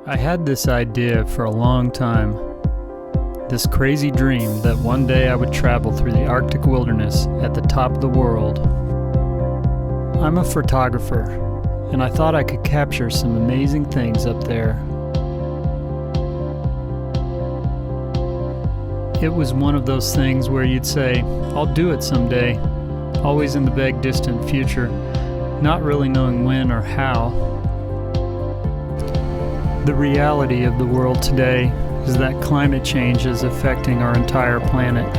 I had this idea for a long time. This crazy dream that one day I would travel through the Arctic wilderness at the top of the world. I'm a photographer, and I thought I could capture some amazing things up there. It was one of those things where you'd say, I'll do it someday, always in the vague distant future, not really knowing when or how. The reality of the world today is that climate change is affecting our entire planet.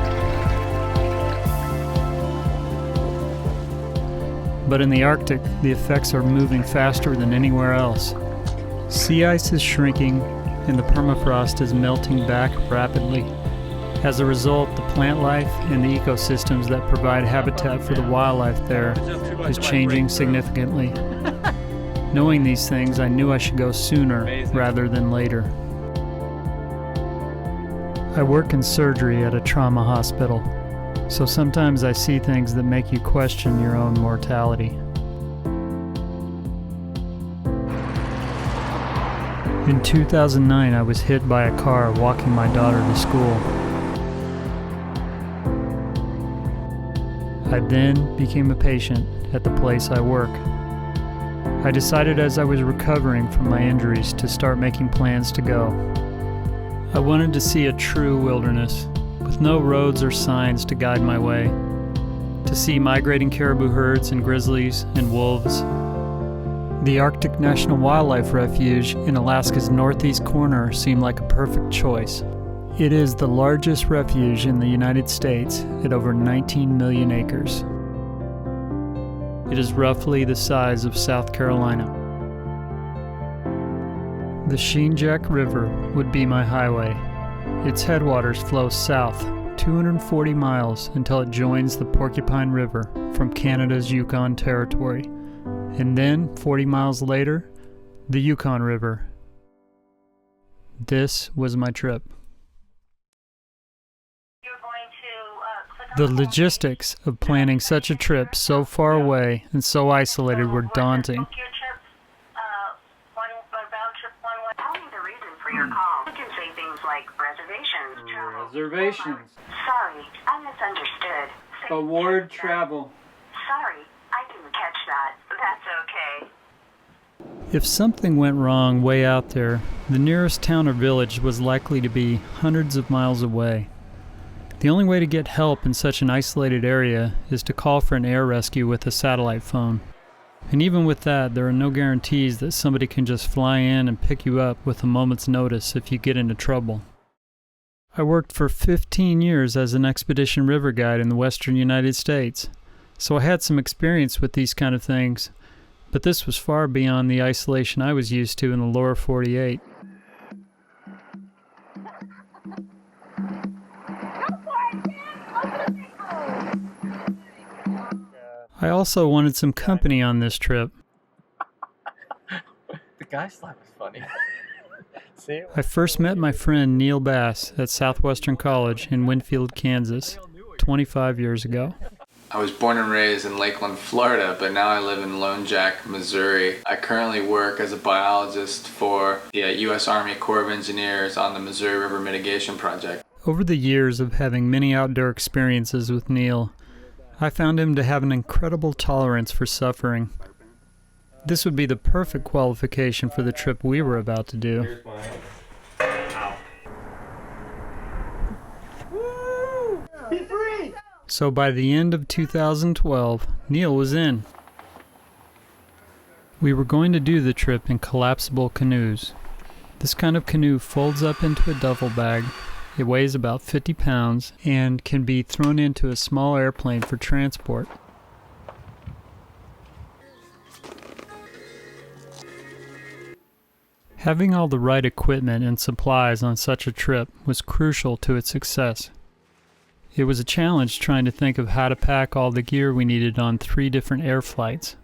But in the Arctic, the effects are moving faster than anywhere else. Sea ice is shrinking, and the permafrost is melting back rapidly. As a result, the plant life and the ecosystems that provide habitat for the wildlife there is changing significantly. Knowing these things, I knew I should go sooner rather than later. I work in surgery at a trauma hospital, so sometimes I see things that make you question your own mortality. In 2009, I was hit by a car walking my daughter to school. I then became a patient at the place I work. I decided as I was recovering from my injuries to start making plans to go. I wanted to see a true wilderness, with no roads or signs to guide my way, to see migrating caribou herds and grizzlies and wolves. The Arctic National Wildlife Refuge in Alaska's northeast corner seemed like a perfect choice. It is the largest refuge in the United States at over 19 million acres. It is roughly the size of South Carolina. The Sheenjek River would be my highway. Its headwaters flow south 240 miles until it joins the Porcupine River from Canada's Yukon Territory, and then 40 miles later, the Yukon River. This was my trip. The logistics of planning such a trip so far away and so isolated were daunting. Reservations. Sorry, I misunderstood. Award travel. Sorry, I didn't catch that. That's okay. If something went wrong way out there, the nearest town or village was likely to be hundreds of miles away. The only way to get help in such an isolated area is to call for an air rescue with a satellite phone. And even with that, there are no guarantees that somebody can just fly in and pick you up with a moment's notice if you get into trouble. I worked for 15 years as an expedition river guide in the western United States, so I had some experience with these kind of things, but this was far beyond the isolation I was used to in the lower 48. I also wanted some company on this trip. The guy slap is funny. See? I first met my friend Neil Bass at Southwestern College in Winfield, Kansas, 25 years ago. I was born and raised in Lakeland, Florida, but now I live in Lone Jack, Missouri. I currently work as a biologist for the U.S. Army Corps of Engineers on the Missouri River Mitigation Project. Over the years of having many outdoor experiences with Neil, I found him to have an incredible tolerance for suffering. This would be the perfect qualification for the trip we were about to do. So by the end of 2012, Neil was in. We were going to do the trip in collapsible canoes. This kind of canoe folds up into a duffel bag. It weighs about 50 pounds and can be thrown into a small airplane for transport. Having all the right equipment and supplies on such a trip was crucial to its success. It was a challenge trying to think of how to pack all the gear we needed on 3 different air flights.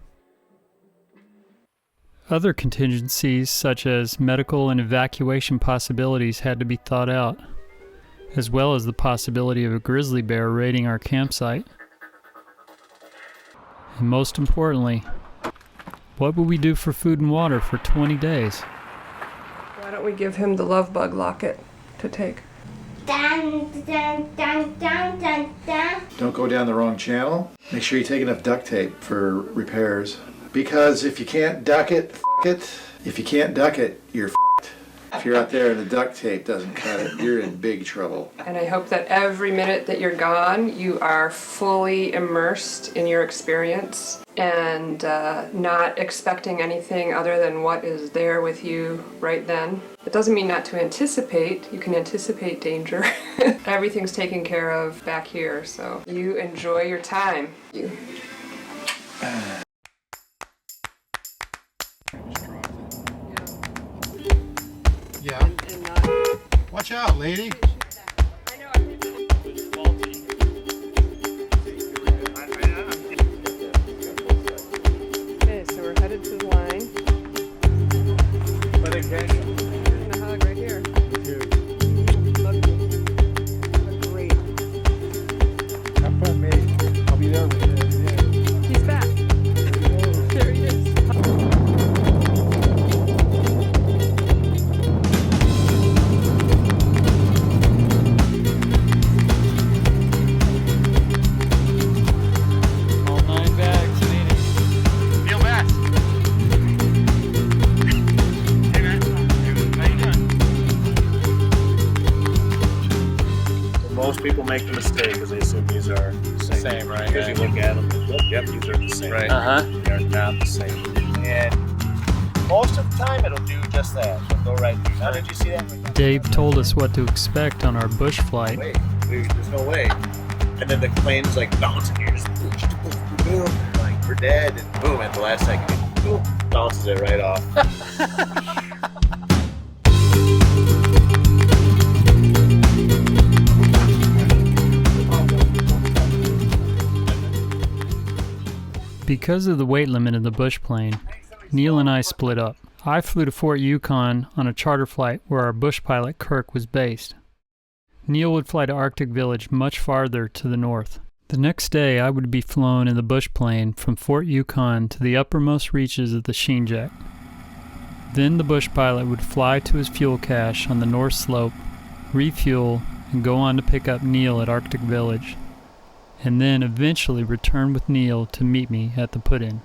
Other contingencies, such as medical and evacuation possibilities, had to be thought out, as well as the possibility of a grizzly bear raiding our campsite. And most importantly, what would we do for food and water for 20 days? Why don't we give him the love bug locket to take? Dun, dun, dun, dun, dun, dun. Don't go down the wrong channel. Make sure you take enough duct tape for repairs. Because if you can't duck it, f*** it. If you can't duck it, you're f***ed. If you're out there and the duct tape doesn't cut it, you're in big trouble. And I hope that every minute that you're gone, you are fully immersed in your experience and not expecting anything other than what is there with you right then. It doesn't mean not to anticipate. You can anticipate danger. Everything's taken care of back here, so you enjoy your time. Yeah. Watch out, lady. Okay, so we're headed to the line. But again, And a hug right here. Love you. Great. have fun, mate. I'll be there with you. Yeah. He's back. There he is. All 9 bags made it. Neil Bass. Hey, man. How you doing? Most people make the mistake because they assume these are the same, right? Because you look at them, yep, these are the same. Right. They're not the same. And most of the time, it'll do just that. It'll go right through. How did you see that? Dave told us what to expect on our bush flight. Wait, there's no way. And then the plane is like bouncing here, just boom, like we're dead, and boom, at the last second, boom, bounces it right off. Because of the weight limit of the bush plane, Neil and I split up. I flew to Fort Yukon on a charter flight where our bush pilot Kirk was based. Neil would fly to Arctic Village much farther to the north. The next day I would be flown in the bush plane from Fort Yukon to the uppermost reaches of the Sheenjek. Then the bush pilot would fly to his fuel cache on the north slope, refuel, and go on to pick up Neil at Arctic Village, and then eventually return with Neil to meet me at the put-in.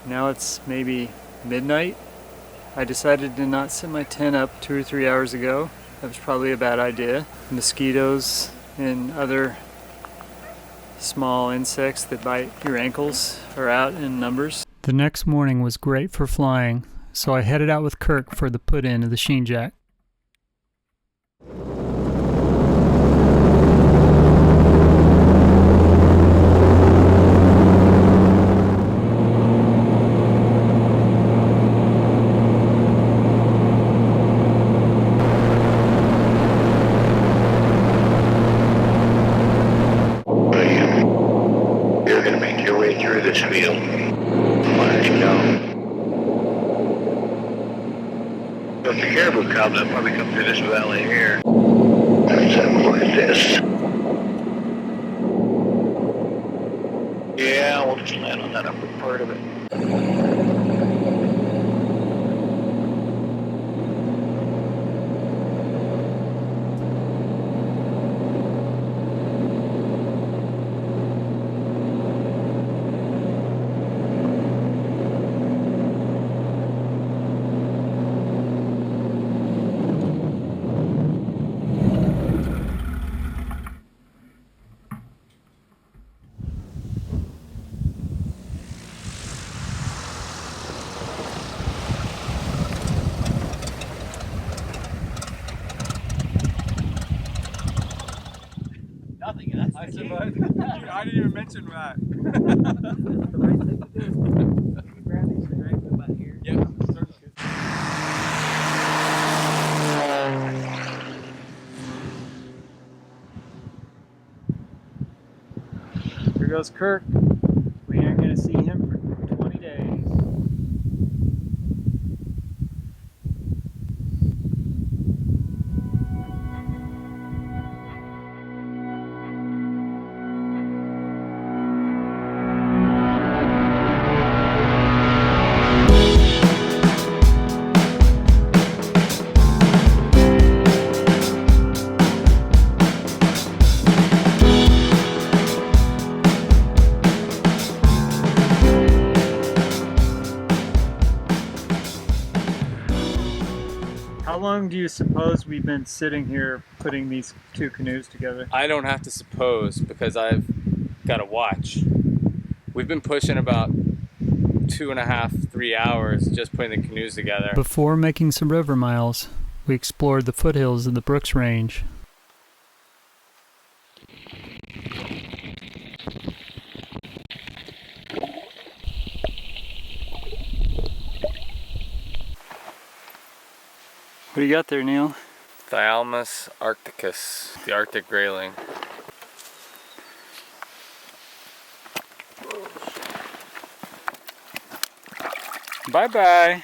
Now it's maybe midnight. I decided to not set my tent up 2 or 3 hours ago. That was probably a bad idea. Mosquitoes and other small insects that bite your ankles are out in numbers. The next morning was great for flying, so I headed out with Kirk for the put-in of the Sheenjek. You're going to make your way through this field. Why don't you know? So if the caribou come, they'll probably come through this valley here. Let's have a look at this. Yeah, we'll just land on that upper part of it. I survived. I didn't even mention that. Here goes Kirk. We aren't going to see him for 20 days. How long do you suppose we've been sitting here putting these two canoes together? I don't have to suppose because I've got a watch. We've been pushing about 2.5, 3 hours just putting the canoes together. Before making some river miles, we explored the foothills of the Brooks Range. What do you got there, Neil? Thyalmus arcticus, the Arctic grayling. Bye-bye.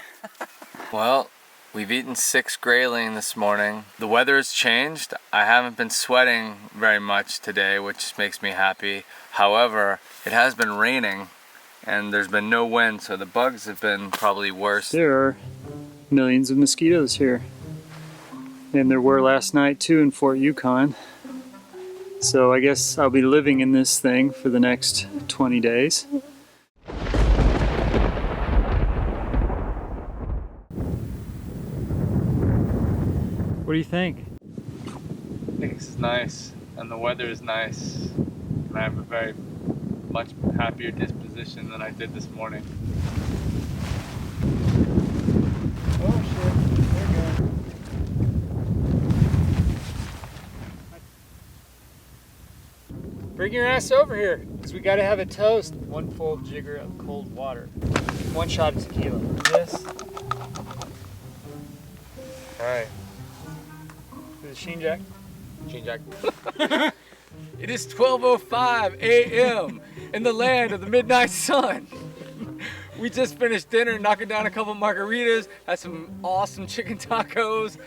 Well, we've eaten 6 grayling this morning. The weather has changed. I haven't been sweating very much today, which makes me happy. However, it has been raining and there's been no wind, so the bugs have been probably worse. There are millions of mosquitoes here. And there were last night too in Fort Yukon. So I guess I'll be living in this thing for the next 20 days. What do you think? I think it's nice, and the weather is nice, and I have a very much happier disposition than I did this morning. Oh shit, there you go. Bring your ass over here, because we got to have a toast. 1 full jigger of cold water. 1 shot of tequila. This. Alright. This is Sheenjek. Sheenjek. It is 12:05 a.m. in the land of the midnight sun. We just finished dinner, knocking down a couple margaritas, had some awesome chicken tacos,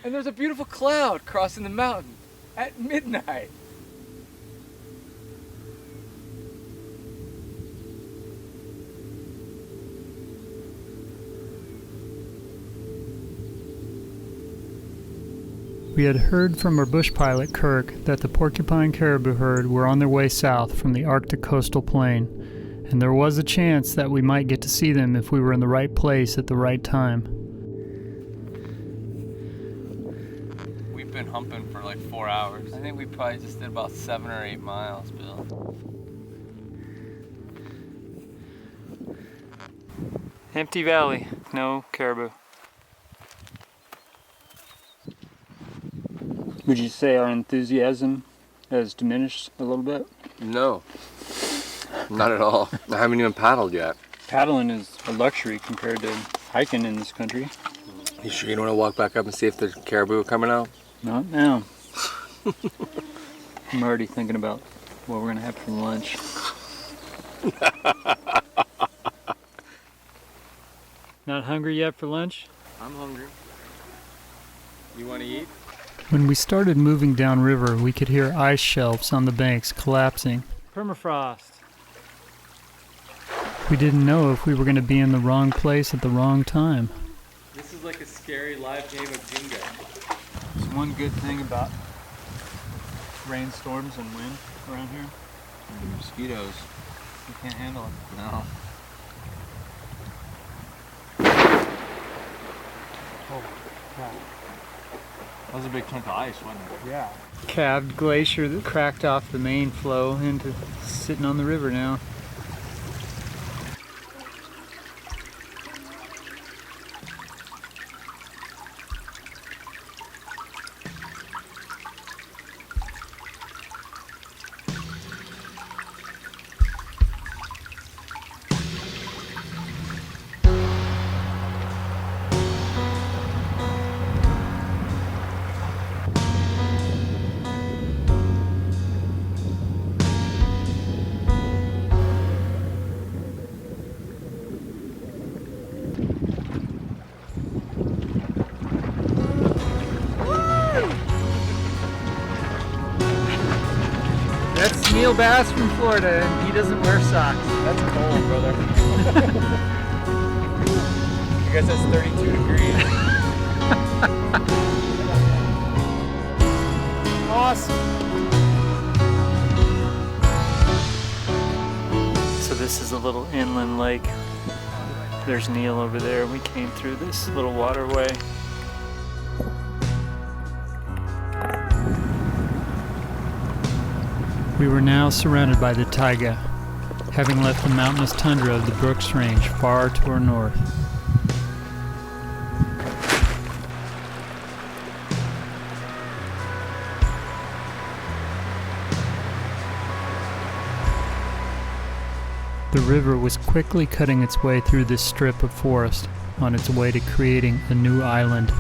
and there's a beautiful cloud crossing the mountain at midnight. We had heard from our bush pilot, Kirk, that the porcupine caribou herd were on their way south from the Arctic coastal plain, and there was a chance that we might get to see them if we were in the right place at the right time. We've been humping for like 4 hours. I think we probably just did about 7 or 8 miles, Bill. Empty valley, no caribou. Would you say our enthusiasm has diminished a little bit? No, not at all. I haven't even paddled yet. Paddling is a luxury compared to hiking in this country. You sure you don't want to walk back up and see if there's caribou coming out? Not now. I'm already thinking about what we're gonna have for lunch. Not hungry yet for lunch? I'm hungry. You want to eat? When we started moving downriver, we could hear ice shelves on the banks collapsing. Permafrost. We didn't know if we were going to be in the wrong place at the wrong time. This is like a scary live game of bingo. There's one good thing about rainstorms and wind around here. The mosquitoes. You can't handle it. No. Oh, God. That was a big chunk of ice, wasn't it? Yeah. Calved glacier that cracked off the main flow into sitting on the river now. That's Neil Bass from Florida, and he doesn't wear socks. That's cold, brother. I guess that's 32 degrees. Awesome. So this is a little inland lake. There's Neil over there. We came through this little waterway. We were now surrounded by the taiga, having left the mountainous tundra of the Brooks Range far to our north. The river was quickly cutting its way through this strip of forest on its way to creating a new island.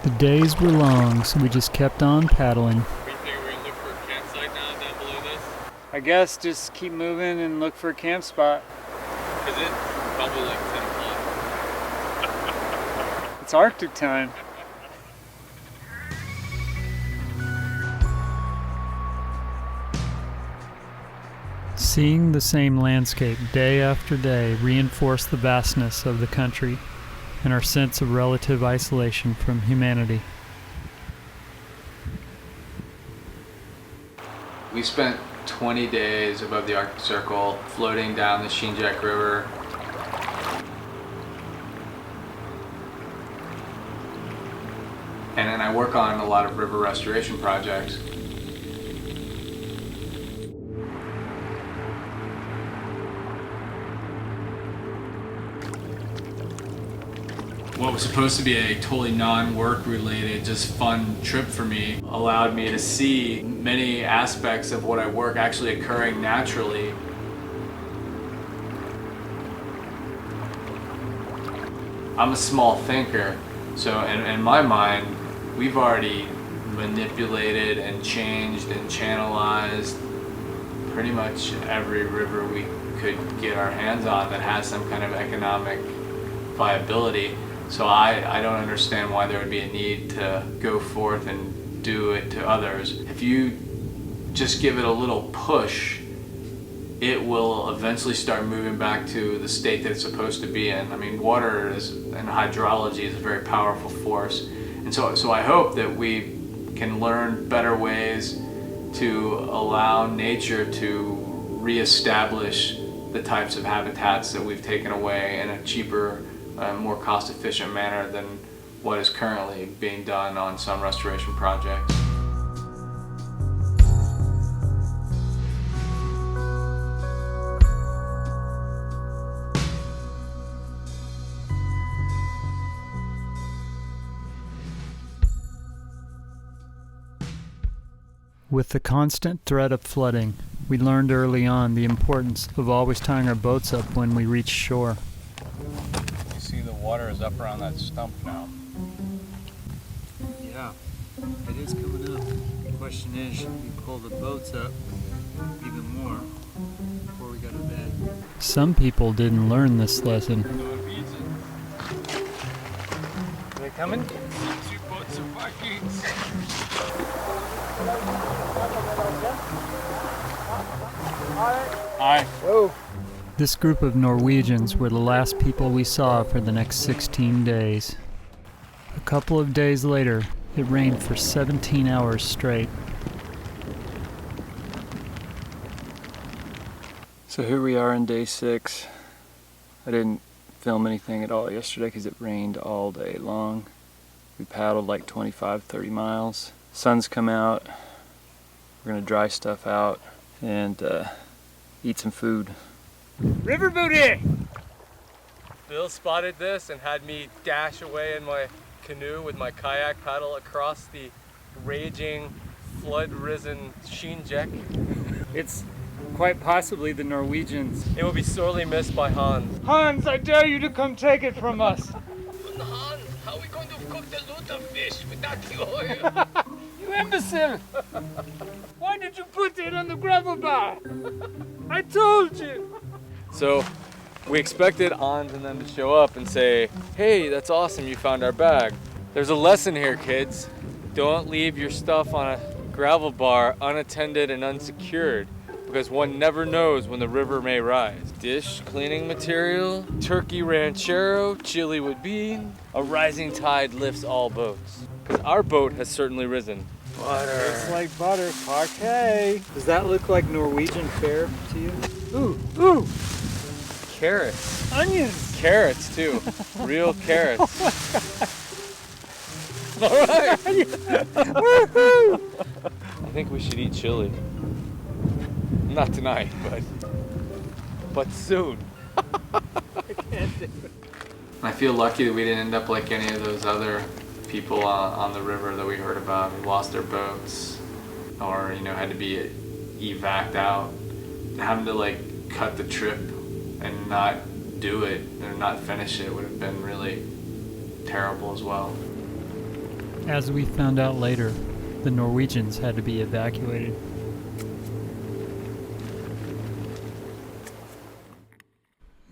The days were long, so we just kept on paddling. We think we're gonna look for a campsite now down below this? I guess just keep moving and look for a camp spot. Is it probably like 10 o'clock? It's Arctic time. Seeing the same landscape day after day reinforced the vastness of the country and our sense of relative isolation from humanity. We spent 20 days above the Arctic Circle, floating down the Sheenjek River. And then I work on a lot of river restoration projects. What was supposed to be a totally non-work related, just fun trip for me allowed me to see many aspects of what I work actually occurring naturally. I'm a small thinker, so in my mind, we've already manipulated and changed and channelized pretty much every river we could get our hands on that has some kind of economic viability. So I don't understand why there would be a need to go forth and do it to others. If you just give it a little push, it will eventually start moving back to the state that it's supposed to be in. I mean, water and hydrology is a very powerful force. And so I hope that we can learn better ways to allow nature to reestablish the types of habitats that we've taken away in a cheaper, more cost-efficient manner than what is currently being done on some restoration projects. With the constant threat of flooding, we learned early on the importance of always tying our boats up when we reached shore. You see the water is up around that stump now. Yeah, it is coming up. The question is, should we pull the boats up even more before we go to bed? Some people didn't learn this lesson. Are they coming? Two boats of Vikings. Hi. Whoa. This group of Norwegians were the last people we saw for the next 16 days. A couple of days later, it rained for 17 hours straight. So here we are on day 6. I didn't film anything at all yesterday because it rained all day long. We paddled like 25-30 miles. Sun's come out. We're gonna dry stuff out and eat some food. River booty! Bill spotted this and had me dash away in my canoe with my kayak paddle across the raging, flood-risen Sheenjek. It's quite possibly the Norwegians. It will be sorely missed by Hans. Hans, I dare you to come take it from us. Hans, how are we going to cook the lutefisk without the oil? You imbecile! Why did you put it on the gravel bar? I told you! So we expected Hans and them to show up and say, hey, that's awesome, you found our bag. There's a lesson here, kids. Don't leave your stuff on a gravel bar unattended and unsecured, because one never knows when the river may rise. Dish cleaning material, turkey ranchero, chili with bean. A rising tide lifts all boats. Because our boat has certainly risen. Butter. Looks like butter. Parquet. Does that look like Norwegian fare to you? Ooh. Carrots. Onions. Carrots too. Real carrots. All right. Woohoo! I think we should eat chili. Not tonight, but soon. I can't do it. I feel lucky that we didn't end up like any of those other people on the river that we heard about who lost their boats or, you know, had to be evac'd out. Having to like cut the trip and not do it or not finish it would have been really terrible as well. As we found out later, the Norwegians had to be evacuated.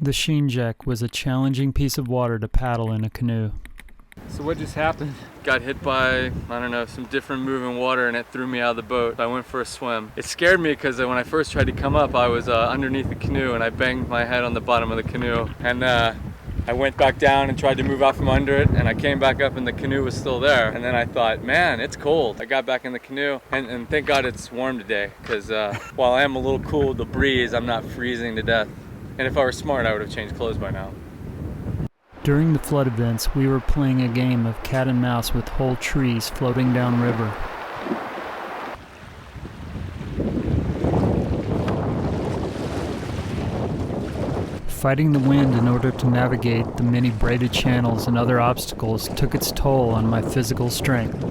The Sheenjek was a challenging piece of water to paddle in a canoe. So what just happened? Got hit by, I don't know, some different moving water and it threw me out of the boat. I went for a swim. It scared me because when I first tried to come up, I was underneath the canoe and I banged my head on the bottom of the canoe. And I went back down and tried to move out from under it and I came back up and the canoe was still there. And then I thought, man, it's cold. I got back in the canoe and thank God it's warm today because while I am a little cool with the breeze, I'm not freezing to death. And if I were smart, I would have changed clothes by now. During the flood events, we were playing a game of cat and mouse with whole trees floating downriver. Fighting the wind in order to navigate the many braided channels and other obstacles took its toll on my physical strength.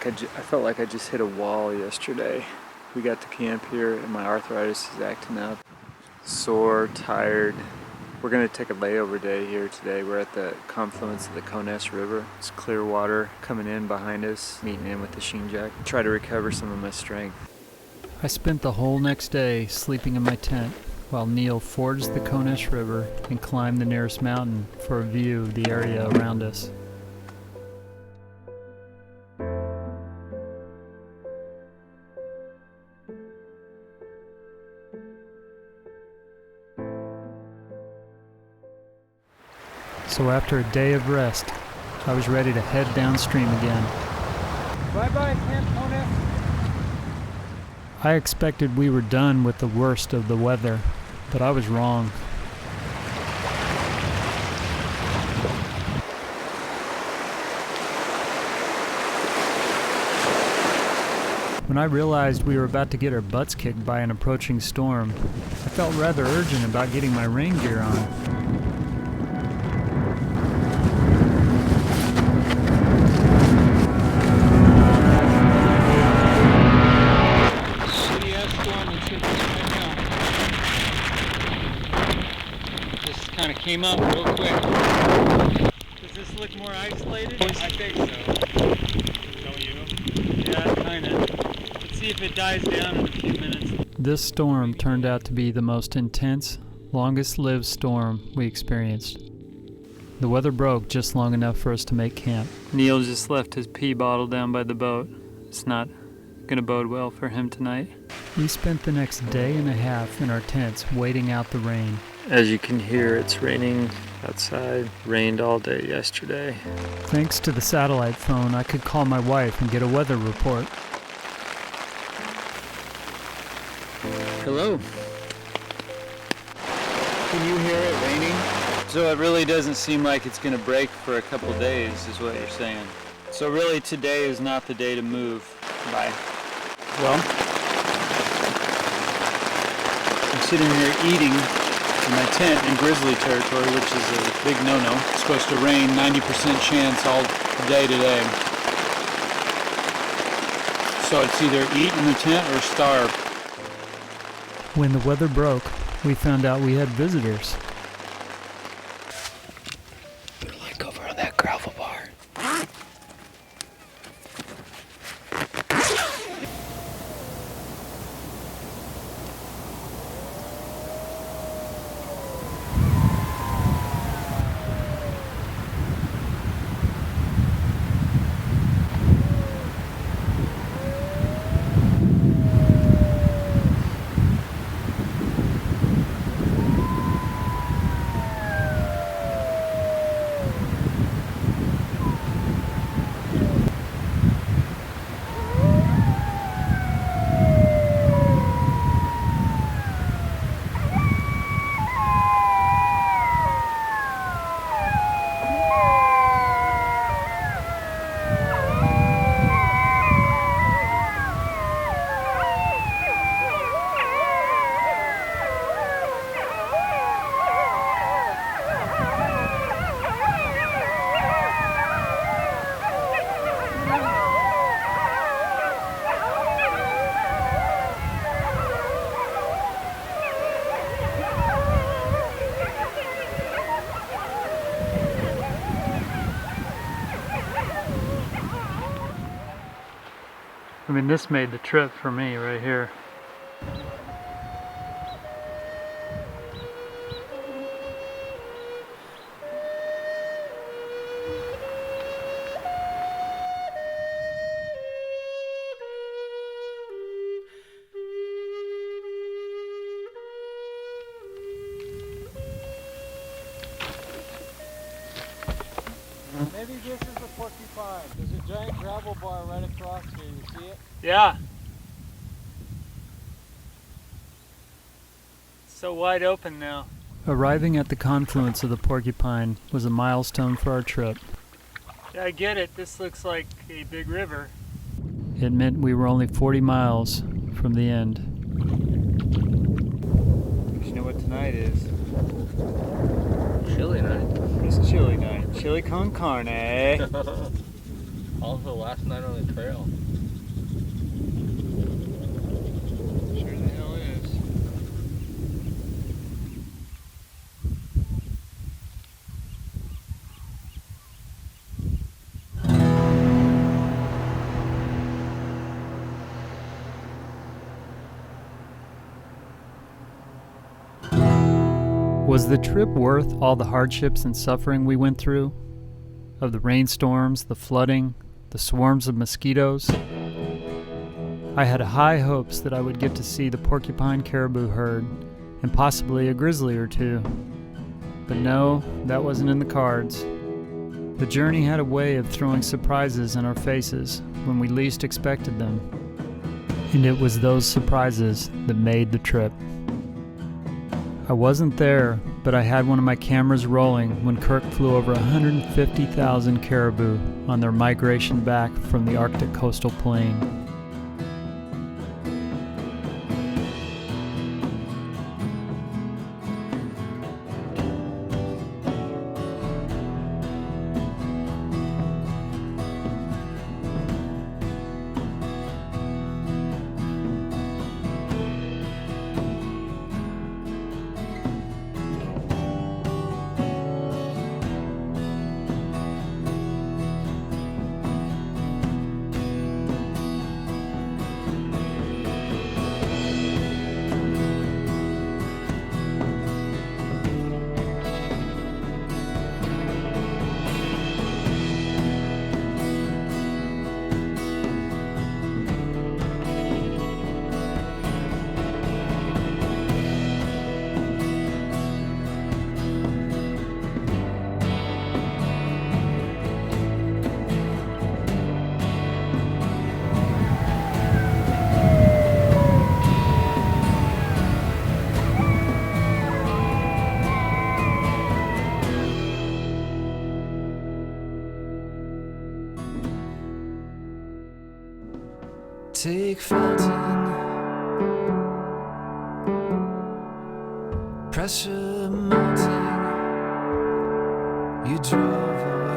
I felt like I just hit a wall yesterday. We got to camp here and my arthritis is acting up. Sore, tired. We're gonna take a layover day here today. We're at the confluence of the Arctic River. It's clear water coming in behind us, meeting in with the Sheenjek. Try to recover some of my strength. I spent the whole next day sleeping in my tent while Neil forged the Arctic River and climbed the nearest mountain for a view of the area around us. So after a day of rest, I was ready to head downstream again. Bye-bye, Camp Kona. I expected we were done with the worst of the weather, but I was wrong. When I realized we were about to get our butts kicked by an approaching storm, I felt rather urgent about getting my rain gear on. Came up real quick. Does this look more isolated? I think so. Don't you? Yeah, kinda. Let's see if it dies down in a few minutes. This storm turned out to be the most intense, longest-lived storm we experienced. The weather broke just long enough for us to make camp. Neil just left his pee bottle down by the boat. It's not gonna bode well for him tonight. We spent the next day and a half in our tents waiting out the rain. As you can hear, it's raining outside. Rained all day yesterday. Thanks to the satellite phone, I could call my wife and get a weather report. Hello. Can you hear it raining? So it really doesn't seem like it's going to break for a couple days, is what you're saying. So really today is not the day to move. Bye. Well, I'm sitting here eating in my tent in grizzly territory, which is a big no-no. It's supposed to rain, 90% chance all day today. So it's either eat in the tent or starve. When the weather broke, we found out we had visitors. They're like over on that gravel bar. I mean, this made the trip for me right here. Maybe this is the porcupine. There's a giant gravel bar right across here. You see it? Yeah. It's so wide open now. Arriving at the confluence of the Porcupine was a milestone for our trip. Yeah, I get it. This looks like a big river. It meant we were only 40 miles from the end. You know what tonight is? Chilly night. It's chili night. Chili con carne. Also last night on the trail. Sure the hell is. Was the trip worth all the hardships and suffering we went through? Of the rainstorms, the flooding, the swarms of mosquitoes? I had high hopes that I would get to see the porcupine caribou herd and possibly a grizzly or two. But no, that wasn't in the cards. The journey had a way of throwing surprises in our faces when we least expected them. And it was those surprises that made the trip. I wasn't there, but I had one of my cameras rolling when Kirk flew over 150,000 caribou on their migration back from the Arctic coastal plain. Take fountain, pressure mounting, you drove away.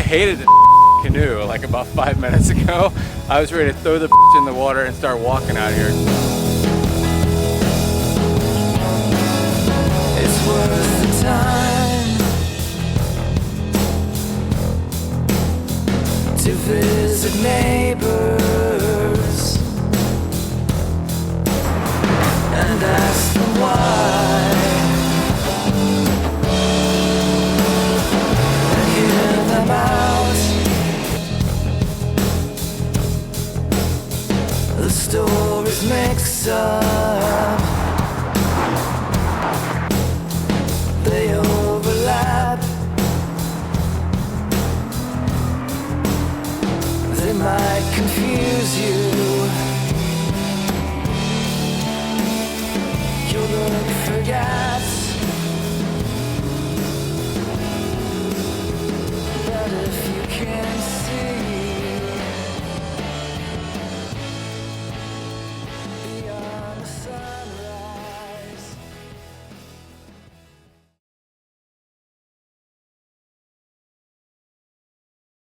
hated the canoe like about 5 minutes ago. I was ready to throw the in the water and start walking out here. It's worth the time to visit neighbors and ask them why, and hear them out. The stories mix up, they overlap, they might confuse you. You'll look for guys